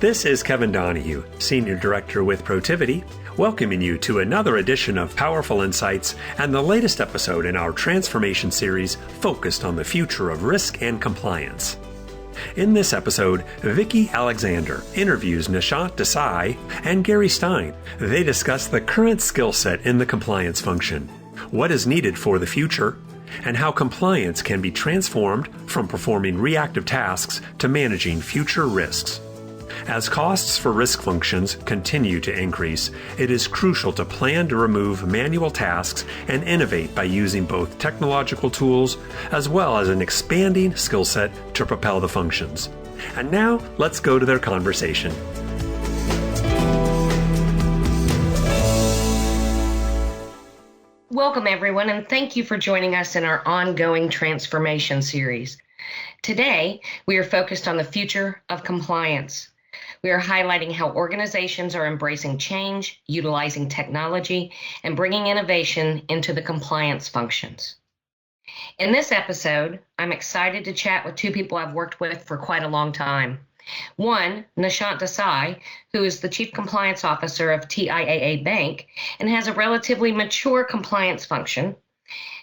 This is Kevin Donahue, Senior Director with Protiviti, welcoming you to another edition of Powerful Insights and the latest episode in our transformation series focused on the future of risk and compliance. In this episode, Vicki Alexander interviews Nishant Desai and Gary Stein. They discuss the current skill set in the compliance function, what is needed for the future, and how compliance can be transformed from performing reactive tasks to managing future risks. As costs for risk functions continue to increase, it is crucial to plan to remove manual tasks and innovate by using both technological tools as well as an expanding skill set to propel the functions. And now, let's go to their conversation. Welcome, everyone, and thank you for joining us in our ongoing transformation series. Today, we are focused on the future of compliance. We are highlighting how organizations are embracing change, utilizing technology, and bringing innovation into the compliance functions. In this episode, I'm excited to chat with two people I've worked with for quite a long time. One, Nishant Desai, who is the Chief Compliance Officer of TIAA Bank and has a relatively mature compliance function,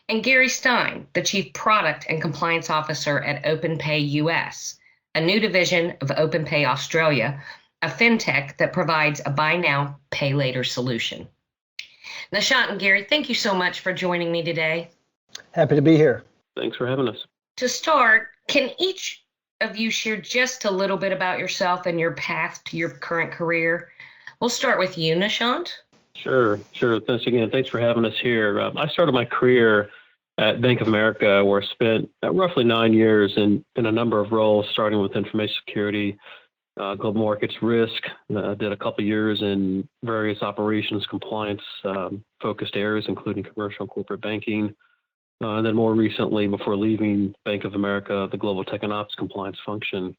and Gary Stein, the Chief Product and Compliance Officer at Openpay US, a new division of Openpay Australia, a fintech that provides a buy now, pay later solution. Nishant and Gary, thank you so much for joining me today. Happy to be here. Thanks for having us. To start, can each of you share just a little bit about yourself and your path to your current career? We'll start with you, Nishant. Sure. Thanks again. Thanks for having us here. I started my career at Bank of America, where I spent roughly 9 years in a number of roles, starting with information security, global markets risk. Did a couple years in various operations compliance focused areas, including commercial and corporate banking. And then more recently, before leaving Bank of America, the global tech and ops compliance function.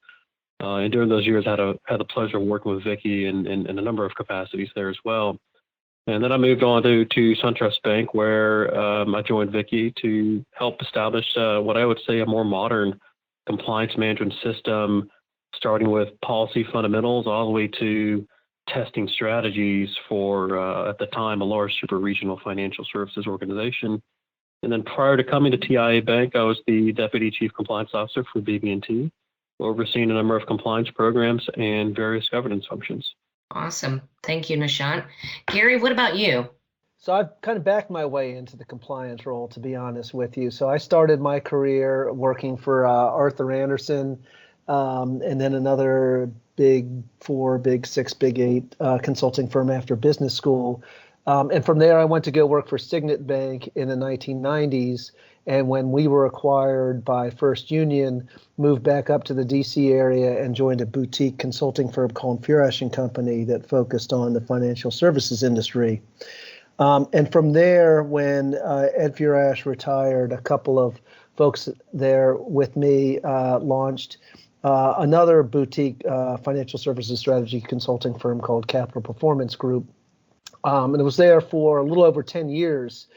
And during those years, I had the pleasure of working with Vicki in a number of capacities there as well. And then I moved on to SunTrust Bank, where I joined Vicki to help establish what I would say a more modern compliance management system, starting with policy fundamentals all the way to testing strategies for, at the time, a large super regional financial services organization. And then prior to coming to TIAA Bank, I was the Deputy Chief Compliance Officer for BB&T, overseeing a number of compliance programs and various governance functions. Awesome. Thank you, Nishant. Gary, what about you? So I've kind of backed my way into the compliance role, to be honest with you. So I started my career working for Arthur Andersen, and then another big 4, big 6, big 8 consulting firm after business school. And from there, I went to go work for Signet Bank in the 1990s. And when we were acquired by First Union, moved back up to the DC area and joined a boutique consulting firm called Furash & Company that focused on the financial services industry. And from there, when Ed Furash retired, a couple of folks there with me launched another boutique financial services strategy consulting firm called Capital Performance Group. And it was there for a little over 10 years.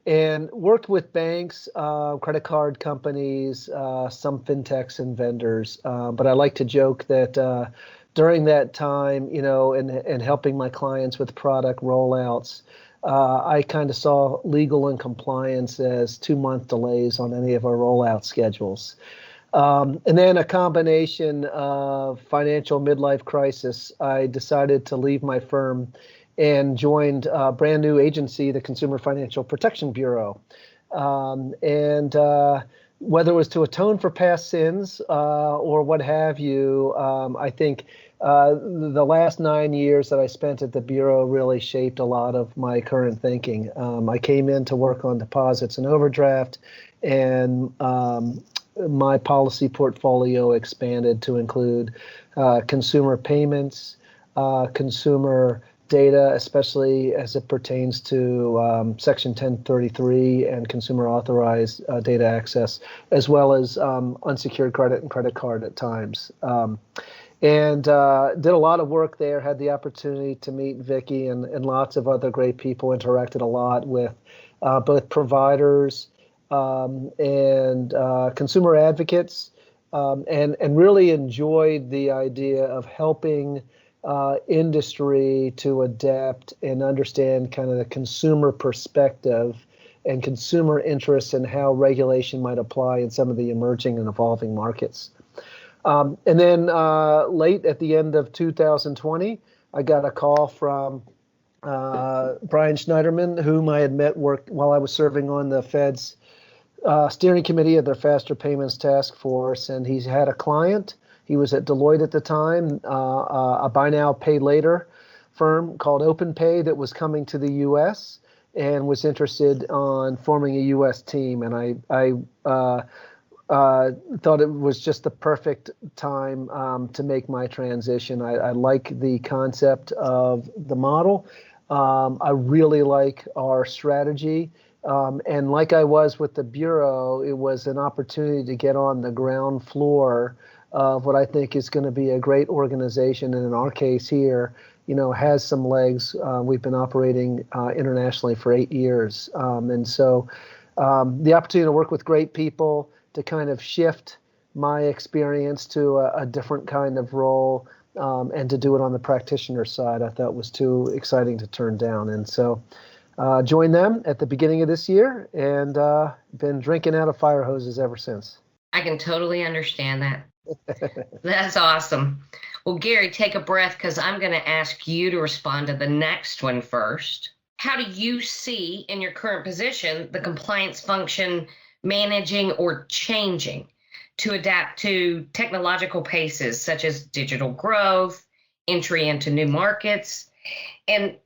And worked with banks, credit card companies, some fintechs and vendors. But I like to joke that during that time, and helping my clients with product rollouts, I kind of saw legal and compliance as 2-month delays on any of our rollout schedules. And then a combination of financial midlife crisis, I decided to leave my firm and joined a brand new agency, the Consumer Financial Protection Bureau. And whether it was to atone for past sins or what have you, I think the last 9 years that I spent at the Bureau really shaped a lot of my current thinking. I came in to work on deposits and overdraft, and my policy portfolio expanded to include consumer payments, consumer data, especially as it pertains to Section 1033 and consumer authorized data access, as well as unsecured credit and credit card at times. And did a lot of work there, had the opportunity to meet Vicki and lots of other great people, interacted a lot with both providers and consumer advocates, and really enjoyed the idea of helping industry to adapt and understand kind of the consumer perspective and consumer interests and how regulation might apply in some of the emerging and evolving markets. And then late at the end of 2020, I got a call from Brian Schneiderman, whom I had met while I was serving on the Fed's steering committee of their Faster Payments Task Force, and he's had a client. He was at Deloitte at the time, a buy now, pay later firm called Openpay that was coming to the U.S. and was interested on forming a U.S. team. And I thought it was just the perfect time to make my transition. I like the concept of the model. I really like our strategy. And like I was with the Bureau, it was an opportunity to get on the ground floor of what I think is going to be a great organization. And in our case here, has some legs. We've been operating internationally for 8 years. And so the opportunity to work with great people, to kind of shift my experience to a different kind of role, and to do it on the practitioner side, I thought was too exciting to turn down. And so joined them at the beginning of this year and been drinking out of fire hoses ever since. I can totally understand that. That's awesome. Well, Gary, take a breath because I'm going to ask you to respond to the next one first. How do you see in your current position the compliance function managing or changing to adapt to technological paces such as digital growth, entry into new markets, and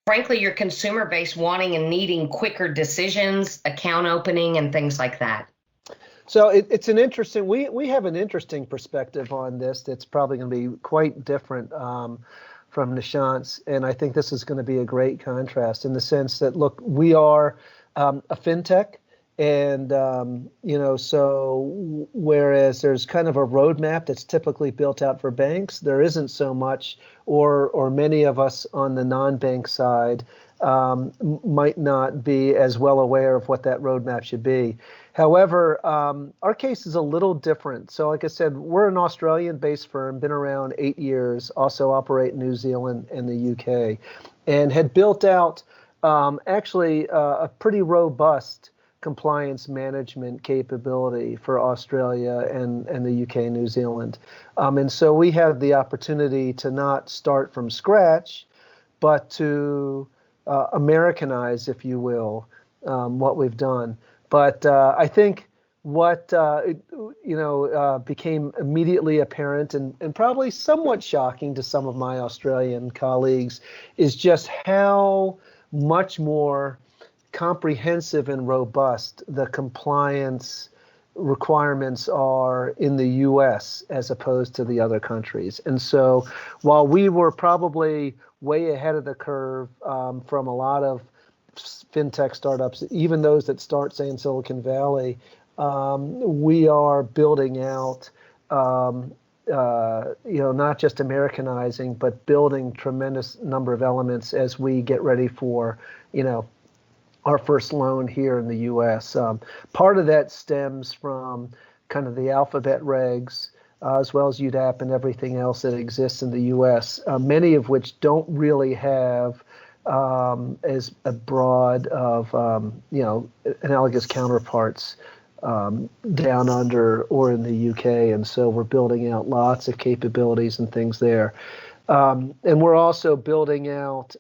frankly, your consumer base wanting and needing quicker decisions, account opening, and things like that? So it's an interesting, we have an interesting perspective on this that's probably going to be quite different from Nishant's. And I think this is going to be a great contrast in the sense that, look, we are a fintech. And, so whereas there's kind of a roadmap that's typically built out for banks, there isn't so much, or many of us on the non-bank side might not be as well aware of what that roadmap should be. However, our case is a little different. So like I said, we're an Australian-based firm, been around 8 years, also operate in New Zealand and the UK, and had built out actually a pretty robust compliance management capability for Australia and the UK and New Zealand. And so we have the opportunity to not start from scratch, but to Americanize, if you will, what we've done. But I think what became immediately apparent and probably somewhat shocking to some of my Australian colleagues is just how much more comprehensive and robust the compliance requirements are in the U.S. as opposed to the other countries. And so while we were probably way ahead of the curve from a lot of fintech startups, even those that start, say, in Silicon Valley, we are building out, not just Americanizing, but building tremendous number of elements as we get ready for, our first loan here in the U.S. Part of that stems from kind of the alphabet regs, as well as UDAP and everything else that exists in the U.S., many of which don't really have as a broad of, analogous counterparts down under or in the UK. And so we're building out lots of capabilities and things there. And we're also building out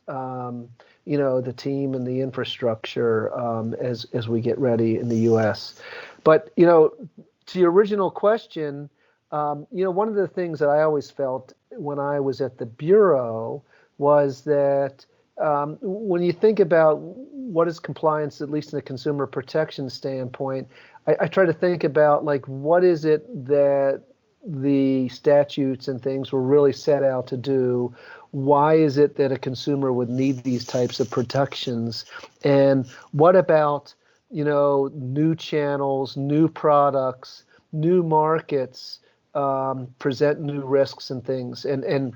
the team and the infrastructure as we get ready in the U.S. But, to your original question, one of the things that I always felt when I was at the Bureau was that when you think about what is compliance, at least in a consumer protection standpoint, I try to think about, like, what is it that the statutes and things were really set out to do? Why is it that a consumer would need these types of protections? And what about, new channels, new products, new markets present new risks and things? And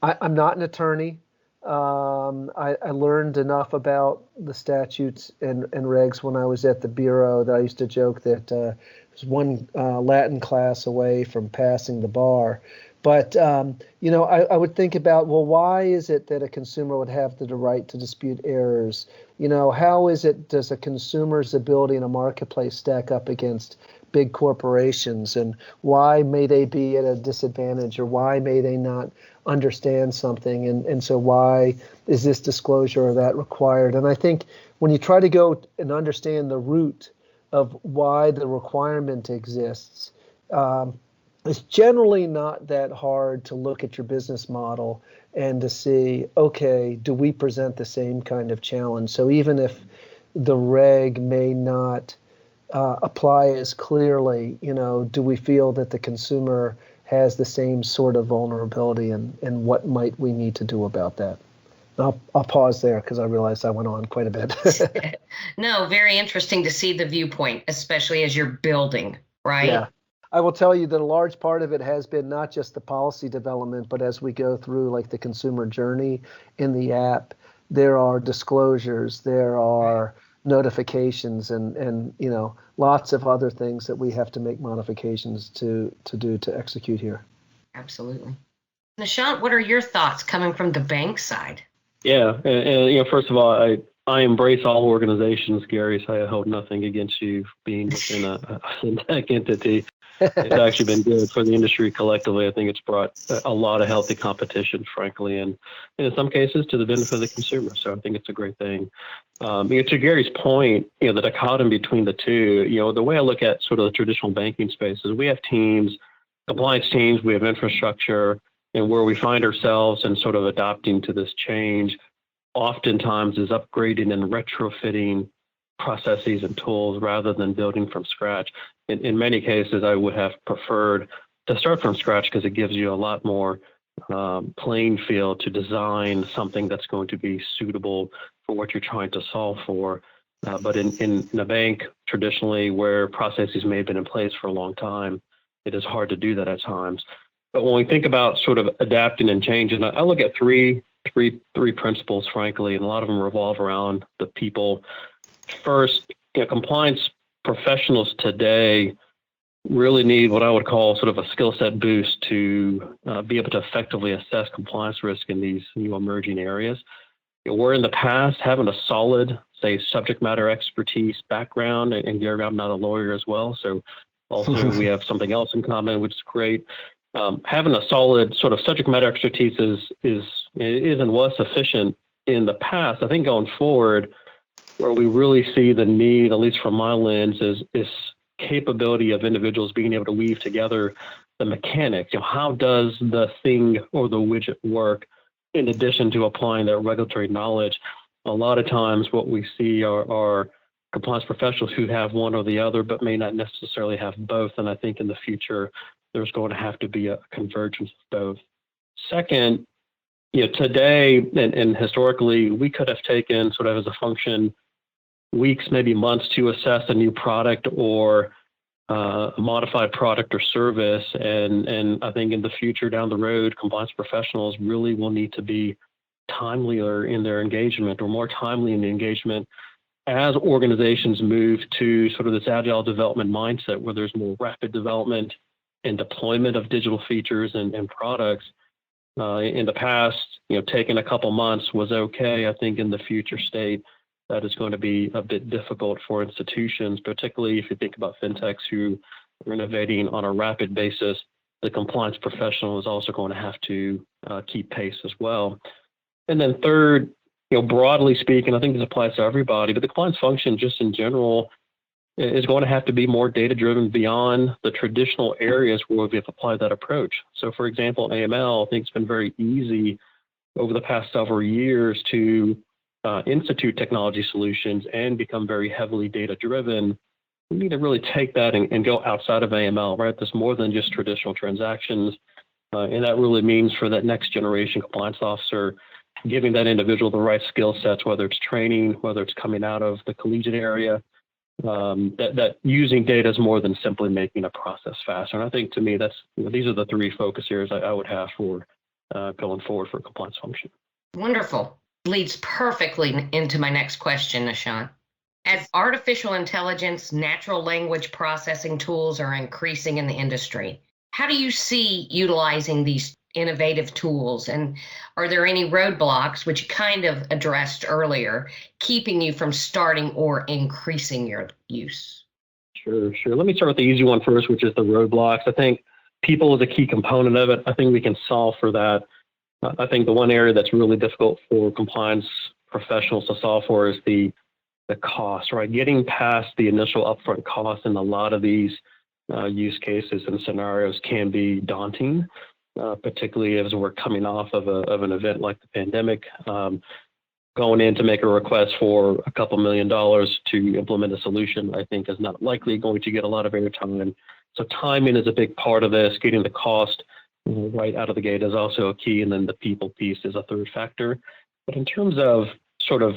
I'm not an attorney. I learned enough about the statutes and regs when I was at the Bureau that I used to joke that was one Latin class away from passing the bar. But, I would think about, well, why is it that a consumer would have the right to dispute errors? How does a consumer's ability in a marketplace stack up against big corporations, and why may they be at a disadvantage, or why may they not understand something? And so why is this disclosure or that required? And I think when you try to go and understand the root of why the requirement exists, it's generally not that hard to look at your business model and to see, okay, do we present the same kind of challenge? So even if the reg may not apply as clearly, do we feel that the consumer has the same sort of vulnerability, and what might we need to do about that? I'll pause there because I realized I went on quite a bit. No, very interesting to see the viewpoint, especially as you're building, right? Yeah. I will tell you that a large part of it has been not just the policy development, but as we go through like the consumer journey in the app, there are disclosures, there are notifications, and lots of other things that we have to make modifications to execute here. Absolutely. Nishant, what are your thoughts coming from the bank side? Yeah, and first of all, I embrace all organizations, Gary, so I hold nothing against you being within a fintech entity. It's actually been good for the industry collectively. I think it's brought a lot of healthy competition, frankly, and in some cases to the benefit of the consumer. So I think it's a great thing. To Gary's point, the dichotomy between the two, the way I look at sort of the traditional banking space is we have teams, compliance teams, we have infrastructure, and where we find ourselves and sort of adapting to this change oftentimes is upgrading and retrofitting processes and tools rather than building from scratch. In many cases, I would have preferred to start from scratch because it gives you a lot more playing field to design something that's going to be suitable for what you're trying to solve for. But in a bank, traditionally, where processes may have been in place for a long time, it is hard to do that at times. But when we think about sort of adapting and changing, I look at three principles, frankly, and a lot of them revolve around the people. First, compliance professionals today really need what I would call sort of a skill set boost to be able to effectively assess compliance risk in these new emerging areas. Where in the past, having a solid, say, subject matter expertise background, and Gary, I'm not a lawyer as well, so also we have something else in common, which is great. Having a solid sort of subject matter expertise is and was sufficient in the past. I think going forward, where we really see the need, at least from my lens, is capability of individuals being able to weave together the mechanics. How does the thing or the widget work in addition to applying that regulatory knowledge? A lot of times what we see are compliance professionals who have one or the other, but may not necessarily have both. And I think in the future, there's going to have to be a convergence of both. Second, today and historically, we could have taken sort of as a function weeks, maybe months to assess a new product or a modified product or service. And I think in the future down the road, compliance professionals really will need to be timelier in their engagement or more timely in the engagement as organizations move to sort of this agile development mindset where there's more rapid development and deployment of digital features and products. In the past, taking a couple months was okay. I think in the future state, that is going to be a bit difficult for institutions, particularly if you think about fintechs who are innovating on a rapid basis. The compliance professional is also going to have to keep pace as well. And then third, broadly speaking, I think this applies to everybody, but the compliance function just in general is going to have to be more data-driven beyond the traditional areas where we've applied that approach. So for example, AML, I think it's been very easy over the past several years to institute technology solutions and become very heavily data-driven. We need to really take that and go outside of AML, right? There's more than just traditional transactions. And that really means for that next generation compliance officer, giving that individual the right skill sets, whether it's training, whether it's coming out of the collegiate area, that using data is more than simply making a process faster. And I think to me, that's these are the three focus areas I would have for going forward for compliance function. Wonderful. Leads perfectly into my next question, Nishant. As artificial intelligence, natural language processing tools are increasing in the industry, how do you see utilizing these innovative tools? And are there any roadblocks, which you kind of addressed earlier, keeping you from starting or increasing your use? Sure. Let me start with the easy one first, which is the roadblocks. I think people is a key component of it. I think we can solve for that. I think the one area that's really difficult for compliance professionals to solve for is the cost, right? Getting past the initial upfront cost in a lot of these use cases and scenarios can be daunting, particularly as we're coming off of an event like the pandemic. Going in to make a request for a couple $1 million to implement a solution, I think is not likely going to get a lot of airtime. So timing is a big part of this. Getting the cost right out of the gate is also a key, and then the people piece is a third factor. But in terms of sort of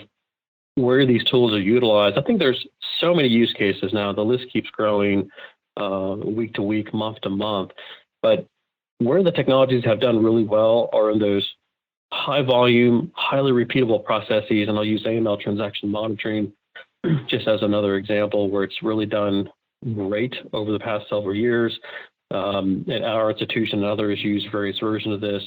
where these tools are utilized, I think there's so many use cases now. The list keeps growing week to week, month to month. But where the technologies have done really well are in those high volume, highly repeatable processes, and I'll use AML transaction monitoring just as another example where it's really done great over the past several years. And our institution and others use various versions of this.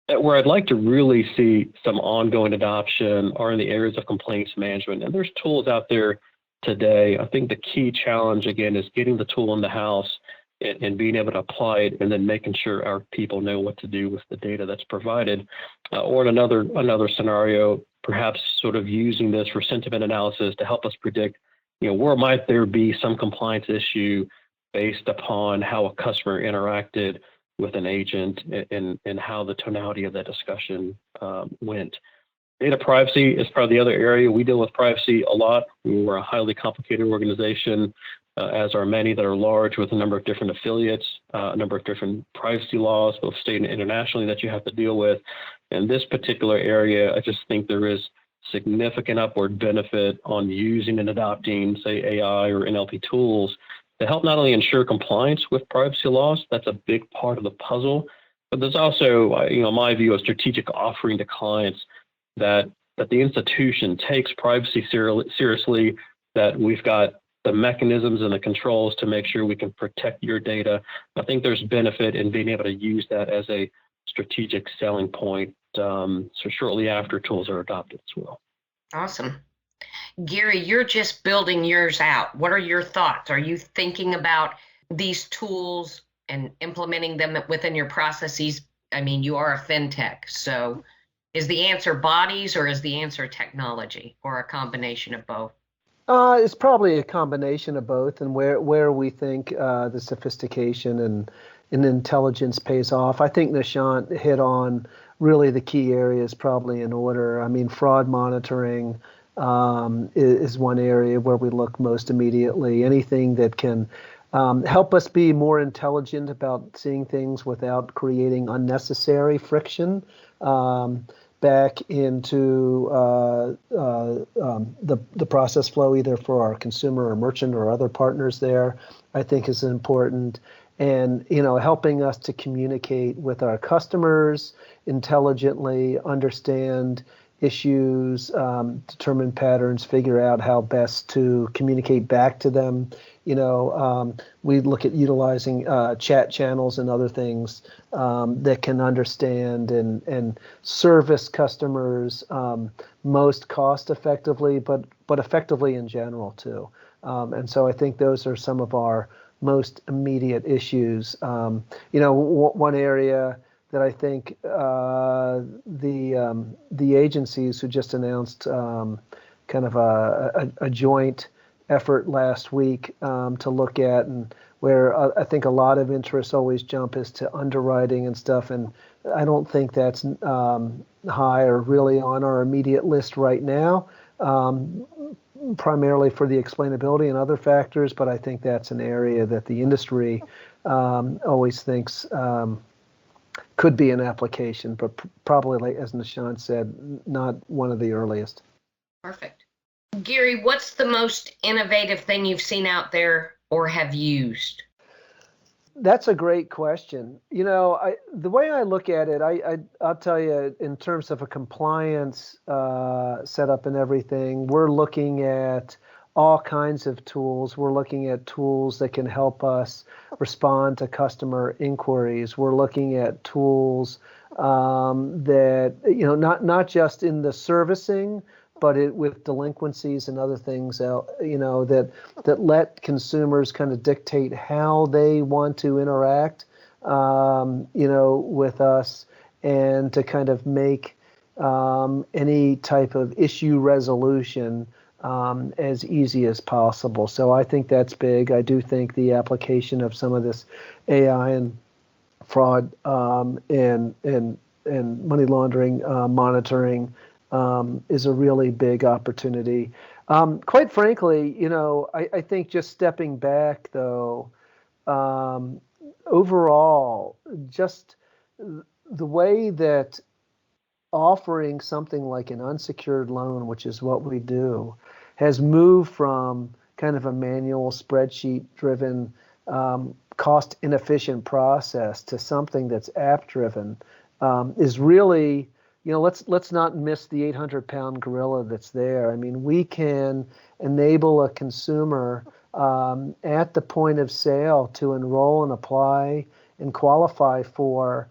Where I'd like to really see some ongoing adoption are in the areas of complaints management. And there's tools out there today. I think the key challenge, again, is getting the tool in the house and being able to apply it, and then making sure our people know what to do with the data that's provided. Or in another scenario, perhaps sort of using this for sentiment analysis to help us predict, where might there be some compliance issue based upon how a customer interacted with an agent and how the tonality of that discussion went. Data privacy is probably the other area. We deal with privacy a lot. We're a highly complicated organization, as are many that are large, with a number of different affiliates, a number of different privacy laws, both state and internationally, that you have to deal with. In this particular area, I just think there is significant upward benefit on using and adopting, say, AI or NLP tools to help not only ensure compliance with privacy laws. That's a big part of the puzzle, but there's also, in my view, a strategic offering to clients that the institution takes privacy seriously, that we've got the mechanisms and the controls to make sure we can protect your data. I think there's benefit in being able to use that as a strategic selling point, so shortly after tools are adopted as well. Awesome. Gary, you're just building yours out. What are your thoughts? Are you thinking about these tools and implementing them within your processes? I mean, you are a fintech, so is the answer bodies or is the answer technology, or a combination of both? It's probably a combination of both, and where we think the sophistication and intelligence pays off. I think Nishant hit on really the key areas probably in order. I mean, fraud monitoring is one area where we look most immediately. Anything that can help us be more intelligent about seeing things without creating unnecessary friction back into the process flow, either for our consumer or merchant or other partners there, I think is important. And, helping us to communicate with our customers intelligently, understand issues, determine patterns, figure out how best to communicate back to them. We look at utilizing chat channels and other things that can understand and service customers most cost effectively, but effectively in general too. And so I think those are some of our most immediate issues. One area that I think the agencies who just announced kind of a joint effort last week to look at, and where I think a lot of interests always jump is to underwriting and stuff, and I don't think that's high or really on our immediate list right now, primarily for the explainability and other factors, but I think that's an area that the industry always thinks could be an application, but probably, like as Nishant said, not one of the earliest. Perfect. Gary, what's the most innovative thing you've seen out there or have used? That's a great question. The way I look at it, I'll tell you, in terms of a compliance setup and everything, we're looking at all kinds of tools. We're looking at tools that can help us respond to customer inquiries. We're looking at tools that, not just in the servicing, but with delinquencies and other things, that let consumers kind of dictate how they want to interact, with us, and to kind of make any type of issue resolution as easy as possible. So I think that's big. I do think the application of some of this AI and fraud and money laundering monitoring is a really big opportunity. Quite frankly, I think just stepping back though, overall, just the way that offering something like an unsecured loan, which is what we do, has moved from kind of a manual spreadsheet-driven, cost-inefficient process to something that's app-driven, is really, let's not miss the 800-pound gorilla that's there. I mean, we can enable a consumer at the point of sale to enroll and apply and qualify for,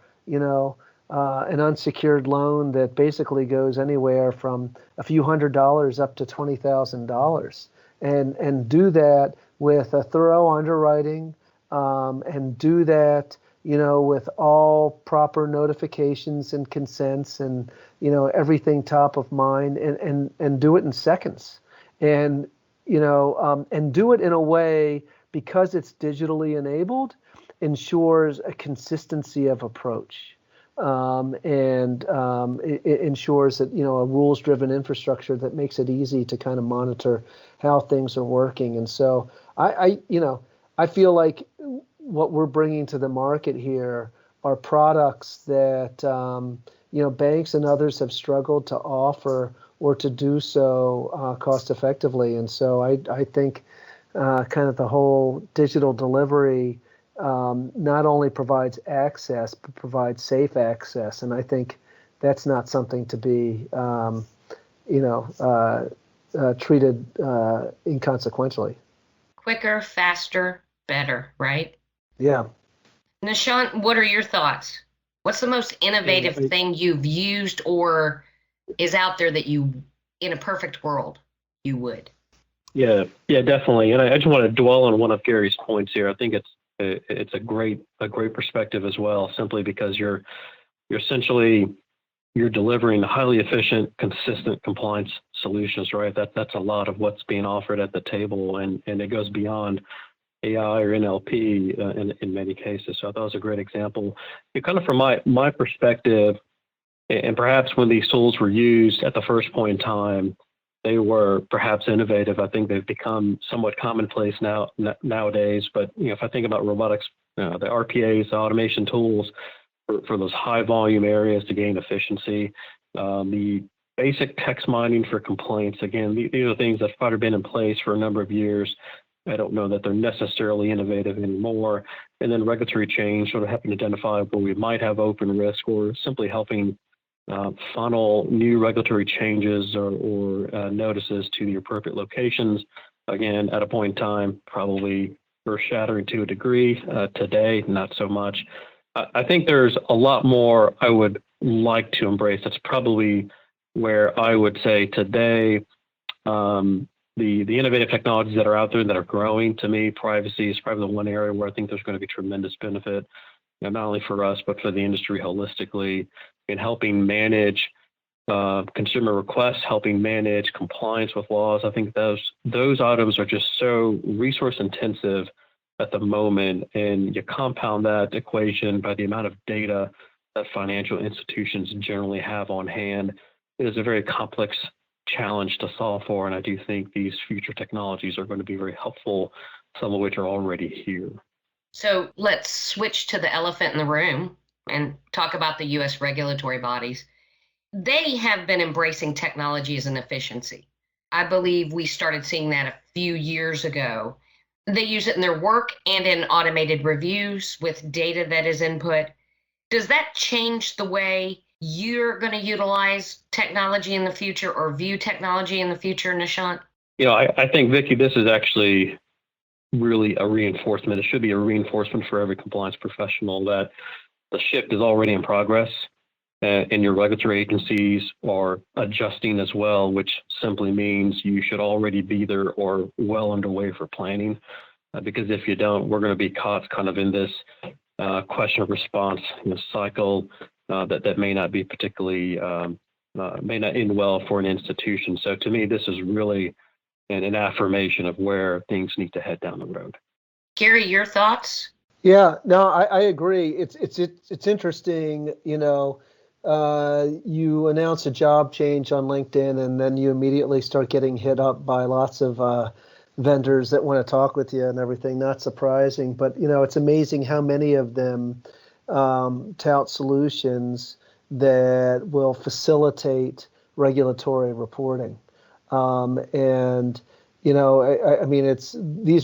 an unsecured loan that basically goes anywhere from a few $100s up to $20,000, and do that with a thorough underwriting, and do that, with all proper notifications and consents and, everything top of mind, and do it in seconds, and do it in a way, because it's digitally enabled, ensures a consistency of approach. It ensures that, a rules-driven infrastructure that makes it easy to kind of monitor how things are working. And so I feel like what we're bringing to the market here are products that, banks and others have struggled to offer or to do so cost effectively. And so I think kind of the whole digital delivery not only provides access, but provides safe access. And I think that's not something to be, treated inconsequentially. Quicker, faster, better, right? Yeah. Nishant, what are your thoughts? What's the most innovative thing you've used or is out there that you, in a perfect world, you would? Yeah, definitely. And I just want to dwell on one of Gary's points here. I think it's a great perspective as well, simply because you're delivering highly efficient, consistent compliance solutions, right? That's a lot of what's being offered at the table, and it goes beyond AI or NLP in many cases. So that was a great example. Kind of from my perspective, and perhaps when these tools were used at the first point in time, they were perhaps innovative. I think they've become somewhat commonplace nowadays. But if I think about robotics, the RPAs, the automation tools for those high volume areas to gain efficiency, the basic text mining for complaints. Again, these are things that have probably been in place for a number of years. I don't know that they're necessarily innovative anymore. And then regulatory change, sort of helping identify where we might have open risk, or simply helping funnel new regulatory changes or notices to the appropriate locations. Again, at a point in time, probably earth-shattering to a degree. Today, not so much. I think there's a lot more I would like to embrace. That's probably where I would say today, the innovative technologies that are out there that are growing, to me, privacy is probably the one area where I think there's going to be tremendous benefit, not only for us, but for the industry holistically, in helping manage consumer requests, helping manage compliance with laws. I think those items are just so resource intensive at the moment, and you compound that equation by the amount of data that financial institutions generally have on hand. It is a very complex challenge to solve for, and I do think these future technologies are going to be very helpful, some of which are already here. So let's switch to the elephant in the room and talk about the U.S. regulatory bodies. They have been embracing technology as an efficiency. I believe we started seeing that a few years ago. They use it in their work and in automated reviews with data that is input. Does that change the way you're going to utilize technology in the future or view technology in the future, Nishant? I think, Vicki, this is actually really a reinforcement. It should be a reinforcement for every compliance professional that the shift is already in progress, and your regulatory agencies are adjusting as well, which simply means you should already be there or well underway for planning. Because if you don't, we're going to be caught kind of in this question of response cycle that may not be particularly, may not end well for an institution. So to me, this is really an affirmation of where things need to head down the road. Gary, your thoughts? Yeah, no, I agree. It's interesting, you announce a job change on LinkedIn and then you immediately start getting hit up by lots of vendors that want to talk with you and everything. Not surprising, but it's amazing how many of them tout solutions that will facilitate regulatory reporting. These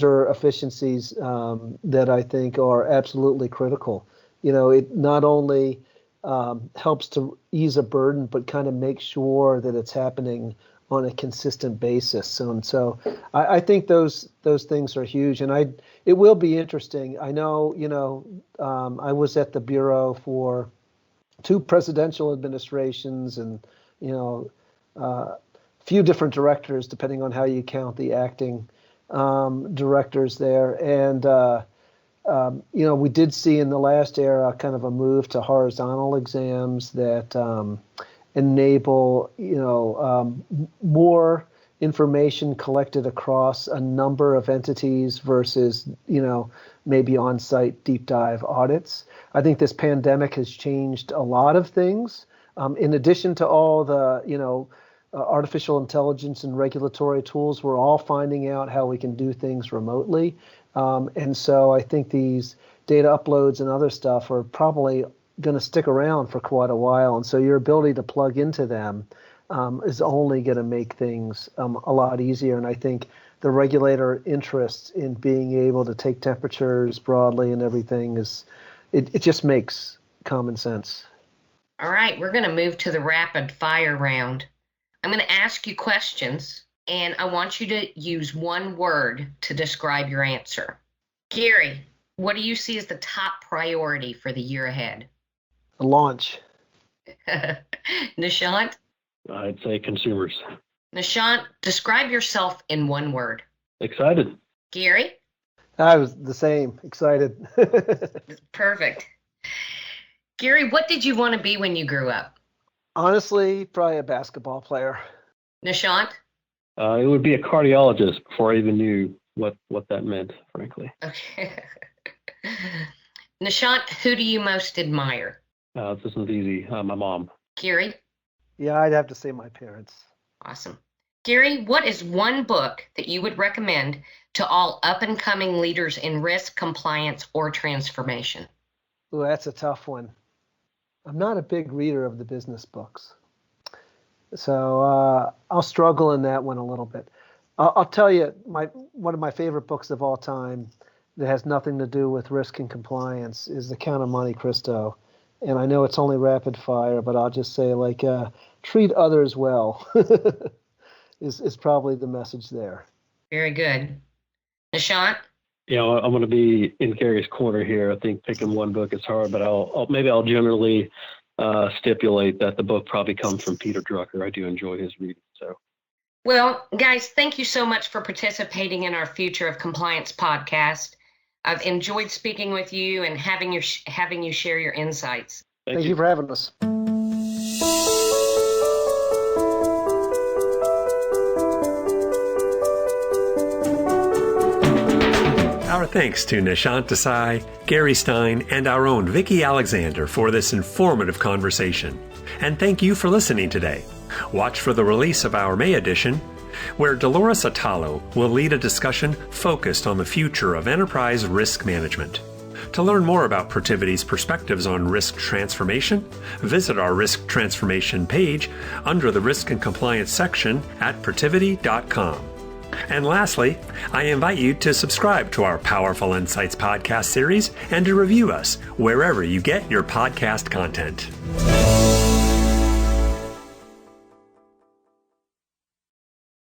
are efficiencies that I think are absolutely critical. It not only helps to ease a burden, but kind of make sure that it's happening on a consistent basis. So I think those things are huge, and it will be interesting. I know, I was at the Bureau for 2 presidential administrations, and few different directors, depending on how you count the acting directors there. And, we did see in the last era kind of a move to horizontal exams that enable, more information collected across a number of entities versus, maybe on-site deep dive audits. I think this pandemic has changed a lot of things. In addition to all the, artificial intelligence and regulatory tools, we're all finding out how we can do things remotely. And so I think these data uploads and other stuff are probably going to stick around for quite a while. And so your ability to plug into them is only going to make things a lot easier. And I think the regulator interest in being able to take temperatures broadly and everything it just makes common sense. All right, we're going to move to the rapid fire round. I'm going to ask you questions, and I want you to use one word to describe your answer. Gary, what do you see as the top priority for the year ahead? The launch. Nishant? I'd say consumers. Nishant, describe yourself in one word. Excited. Gary? I was the same, excited. Perfect. Gary, what did you want to be when you grew up? Honestly, probably a basketball player. Nishant? It would be a cardiologist before I even knew what that meant, frankly. Okay. Nishant, who do you most admire? This one's easy. My mom. Gary? Yeah, I'd have to say my parents. Awesome. Gary, what is one book that you would recommend to all up-and-coming leaders in risk, compliance, or transformation? Ooh, that's a tough one. I'm not a big reader of the business books, so I'll struggle in that one a little bit. I'll tell you, one of my favorite books of all time that has nothing to do with risk and compliance is The Count of Monte Cristo. And I know it's only rapid fire, but I'll just say, treat others well is probably the message there. Very good. Nishant? I'm going to be in Gary's corner here. I think picking one book is hard, but I'll generally stipulate that the book probably comes from Peter Drucker. I do enjoy his reading. So, well, guys, thank you so much for participating in our Future of Compliance podcast. I've enjoyed speaking with you and having you share your insights. Thank you for having us. Our thanks to Nishant Desai, Gary Stein, and our own Vicki Alexander for this informative conversation. And thank you for listening today. Watch for the release of our May edition, where Dolores Atalo will lead a discussion focused on the future of enterprise risk management. To learn more about Protiviti's perspectives on risk transformation, visit our risk transformation page under the Risk and Compliance section at protiviti.com. And lastly, I invite you to subscribe to our Powerful Insights podcast series and to review us wherever you get your podcast content.